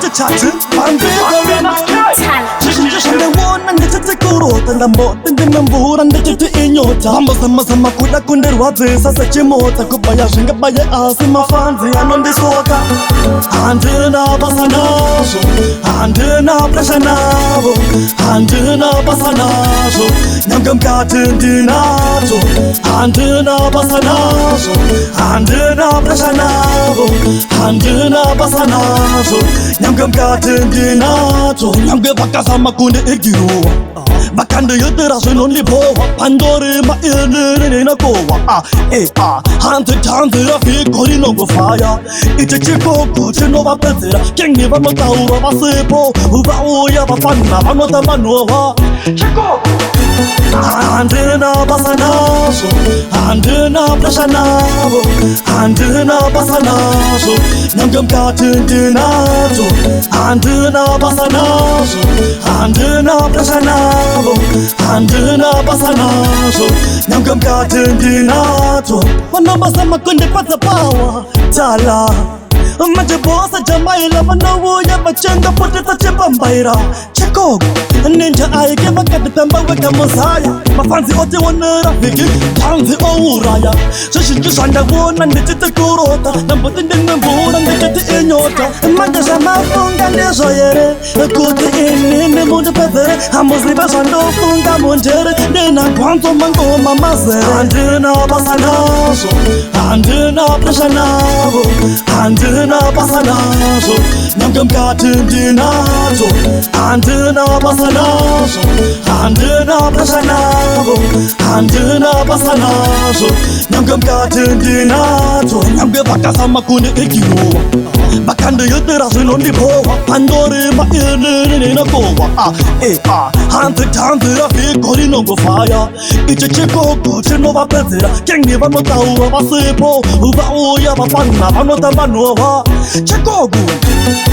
จะฉาดถึงความเรื่องฉันได้วอนนั่นจะจะกูรู้แต่ละหมดตั้งแต่มันบูรันได้จะเองโยธามาsamaกูได้คุณได้รู้ว่าซาสะเจโมตะกูไปยังกับไปยังอาสิมาฟันที่อันนั้นได้สวกาHandina Basa Nazvo Handina Basa Nazvo Handina Basa Nazvo Nyangam katin dinato Handina Basa Nazvo Handina Basa Nazvo Handina Basa Nazvo Nyangam katin dinato Nyangam bakasama kunde egiruwa Bakande yudera sunonli bowa Pandore ma ilere na kowa Hante rafi kori no go fire Iche chiko kuche no va pezera Kengi va mataura va sepo Uva oya va panna va nota manova Chiko Handina Basa Nazvo Handina Basa Nazvo Handina Basa Nazvo Nyangam katin dinato Handina Basa Nazvo Handina Basa Nazvo Handina Basa Nazvo Nyangam katin dinato Wana basa makunde pata power Tala Maja bosa jamaila manawo ya bachanga pote tache bambaira Chekog Ninja aike makati pemba weka mosaya Mafanzi ote wana rafiki Tanzi ouraya Shishiju shanda wona ndechite kurota Nambote ndengembura ndechite inyota Maja shama funga nesho yere Kuti ini munde pezere Hamuzli bashando funga munjere Nena kwanzo mango mamazere Handina Basa Nazvo Handina Basa Nazvo Handina Basa Nazvo Nyangam katin dinato Handina Basa Nazvo Handina Basa Nazvo Handina Basa Nazvo Nyangam katin dinato Nyangam bakasama kunde egiruwa Bakande yudera sunonli bowa Pandore ma ilere na kowa Hante rafi kori no go fire Iche chiko kuche no va pezera Kengi va mataura va sepo Uva oya va panna va nota manova Chikogu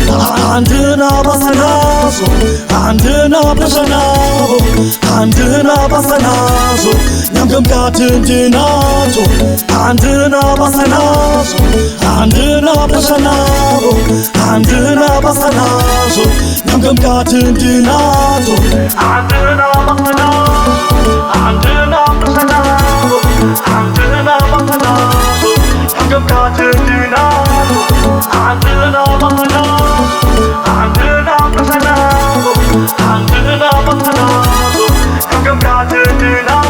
Handina Basa Nazvo Handina Basa Nazvo Handina Basa Nazvo Nyangam katin dinato Handina Basa Nazvo Handina Basa Nazvo Handina Basa Nazvo Nyangam katin dinato Handina Basa Nazvo Handina Basa Nazvo Handina Basa Nazvo Nyangam katin dinato Handina Basa Nazvo Handina Basa Nazvo Handina Basa Nazvo Nyangam katin dinato